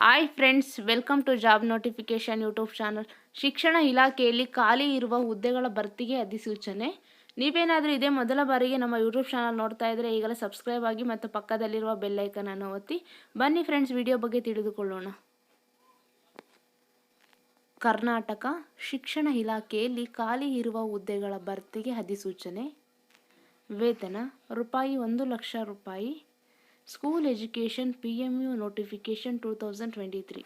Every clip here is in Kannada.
Hi friends, welcome to job notification YouTube channel. ಶಿಕ್ಷಣ ಇಲಾಖೆಯಲ್ಲಿ ಖಾಲಿ ಇರುವ ಹುದ್ದೆಗಳ ಭರ್ತಿಗೆ ಅಧಿಸೂಚನೆ. ನೀವೇನಾದರೂ ಇದೇ ಮೊದಲ ಬಾರಿಗೆ ನಮ್ಮ ಯೂಟ್ಯೂಬ್ ಚಾನಲ್ ನೋಡ್ತಾ ಇದ್ದರೆ ಈಗಲೇ ಸಬ್ಸ್ಕ್ರೈಬ್ ಆಗಿ ಮತ್ತು ಪಕ್ಕದಲ್ಲಿರುವ ಬೆಲ್ ಐಕನ್ ಅನ್ನು ಒತ್ತಿ. ಬನ್ನಿ ಫ್ರೆಂಡ್ಸ್, ವಿಡಿಯೋ ಬಗ್ಗೆ ತಿಳಿದುಕೊಳ್ಳೋಣ. ಕರ್ನಾಟಕ ಶಿಕ್ಷಣ ಇಲಾಖೆಯಲ್ಲಿ ಖಾಲಿ ಇರುವ ಹುದ್ದೆಗಳ ಭರ್ತಿಗೆ ಅಧಿಸೂಚನೆ. ವೇತನ ರೂಪಾಯಿ 1,00,000. School education PMU notification 2023.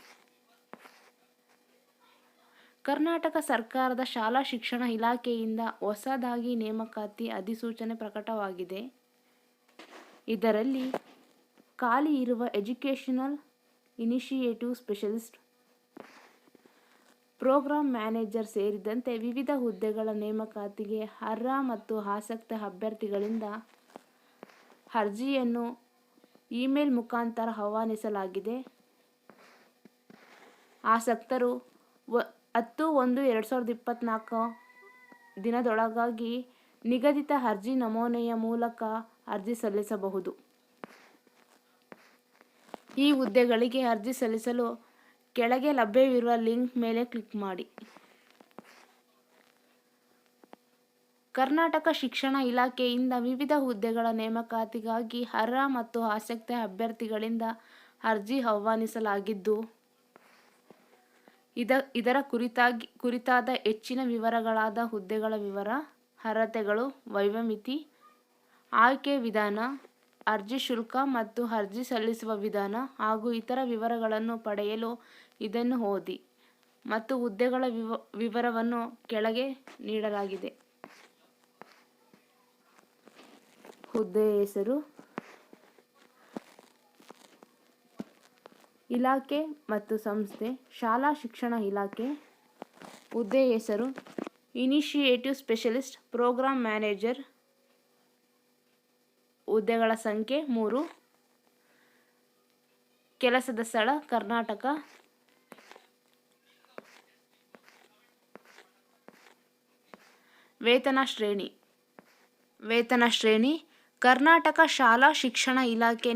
Karnataka ಸರ್ಕಾರದ ಶಾಲಾ ಶಿಕ್ಷಣ ಇಲಾಖೆಯಿಂದ ಹೊಸದಾಗಿ ನೇಮಕಾತಿ ಅಧಿಸೂಚನೆ ಪ್ರಕಟವಾಗಿದೆ. ಇದರಲ್ಲಿ ಖಾಲಿ ಇರುವ educational initiative specialist, programme manager ಸೇರಿದಂತೆ ವಿವಿಧ ಹುದ್ದೆಗಳ ನೇಮಕಾತಿಗೆ ಅರ್ಹ ಮತ್ತು ಆಸಕ್ತ ಅಭ್ಯರ್ಥಿಗಳಿಂದ ಅರ್ಜಿಯನ್ನು ಇಮೇಲ್ ಮುಖಾಂತರ ಆಹ್ವಾನಿಸಲಾಗಿದೆ. ಆಸಕ್ತರು 10/1/2024 ದಿನದೊಳಗಾಗಿ ನಿಗದಿತ ಅರ್ಜಿ ನಮೂನೆಯ ಮೂಲಕ ಅರ್ಜಿ ಸಲ್ಲಿಸಬಹುದು. ಈ ಹುದ್ದೆಗಳಿಗೆ ಅರ್ಜಿ ಸಲ್ಲಿಸಲು ಕೆಳಗೆ ಲಭ್ಯವಿರುವ ಲಿಂಕ್ ಮೇಲೆ ಕ್ಲಿಕ್ ಮಾಡಿ. ಕರ್ನಾಟಕ ಶಿಕ್ಷಣ ಇಲಾಖೆಯಿಂದ ವಿವಿಧ ಹುದ್ದೆಗಳ ನೇಮಕಾತಿಗಾಗಿ ಅರ್ಹ ಮತ್ತು ಆಸಕ್ತ ಅಭ್ಯರ್ಥಿಗಳಿಂದ ಅರ್ಜಿ ಆಹ್ವಾನಿಸಲಾಗಿದ್ದು, ಇದರ ಕುರಿತಾದ ಹೆಚ್ಚಿನ ವಿವರಗಳಾದ ಹುದ್ದೆಗಳ ವಿವರ, ಅರ್ಹತೆಗಳು, ವಯೋಮಿತಿ, ಆಯ್ಕೆ ವಿಧಾನ, ಅರ್ಜಿ ಶುಲ್ಕ ಮತ್ತು ಅರ್ಜಿ ಸಲ್ಲಿಸುವ ವಿಧಾನ ಹಾಗೂ ಇತರ ವಿವರಗಳನ್ನು ಪಡೆಯಲು ಇದನ್ನು ಓದಿ ಮತ್ತು ಹುದ್ದೆಗಳ ವಿವರವನ್ನು ಕೆಳಗೆ ನೀಡಲಾಗಿದೆ. ಹುದ್ದೆಯ ಹೆಸರು, ಇಲಾಖೆ ಮತ್ತು ಸಂಸ್ಥೆ, ಶಾಲಾ ಶಿಕ್ಷಣ ಇಲಾಖೆ. ಹುದ್ದೆಯ ಹೆಸರು ಇನಿಷಿಯೇಟಿವ್ ಸ್ಪೆಷಲಿಸ್ಟ್, ಪ್ರೋಗ್ರಾಂ ಮ್ಯಾನೇಜರ್. ಹುದ್ದೆಗಳ ಸಂಖ್ಯೆ 3. ಕೆಲಸದ ಸ್ಥಳ ಕರ್ನಾಟಕ. ವೇತನ ಶ್ರೇಣಿ ಕರ್ನಾಟಕ ಶಾಲಾ ಶಿಕ್ಷಣ ಇಲಾಖೆ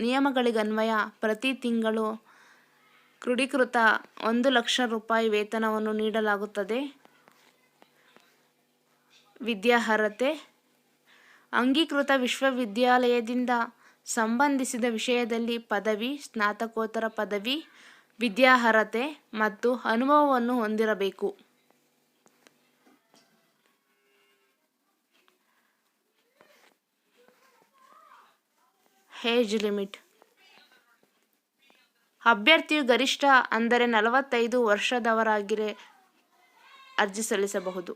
ನಿಯಮಗಳಿಗನ್ವಯ ಪ್ರತಿ ತಿಂಗಳು ಕ್ರೋಢೀಕೃತ 1,00,000 ರೂಪಾಯಿ ವೇತನವನ್ನು ನೀಡಲಾಗುತ್ತದೆ. ವಿದ್ಯಾರ್ಹತೆ ಅಂಗೀಕೃತ ವಿಶ್ವವಿದ್ಯಾಲಯದಿಂದ ಸಂಬಂಧಿಸಿದ ವಿಷಯದಲ್ಲಿ ಪದವಿ, ಸ್ನಾತಕೋತ್ತರ ಪದವಿ ವಿದ್ಯಾರ್ಹತೆ ಮತ್ತು ಅನುಭವವನ್ನು ಹೊಂದಿರಬೇಕು. ಏಜ್ ಲಿಮಿಟ್ ಅಭ್ಯರ್ಥಿಯು ಗರಿಷ್ಠ ಅಂದರೆ 45 ವರ್ಷದವರಾಗಿರೆ ಅರ್ಜಿ ಸಲ್ಲಿಸಬಹುದು.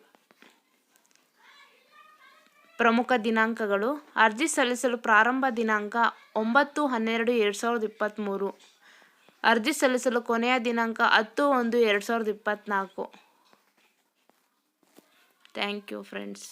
ಪ್ರಮುಖ ದಿನಾಂಕಗಳು: ಅರ್ಜಿ ಸಲ್ಲಿಸಲು ಪ್ರಾರಂಭ ದಿನಾಂಕ 9/12/2023. ಅರ್ಜಿ ಸಲ್ಲಿಸಲು ಕೊನೆಯ ದಿನಾಂಕ 10/1/2024. Thank you friends.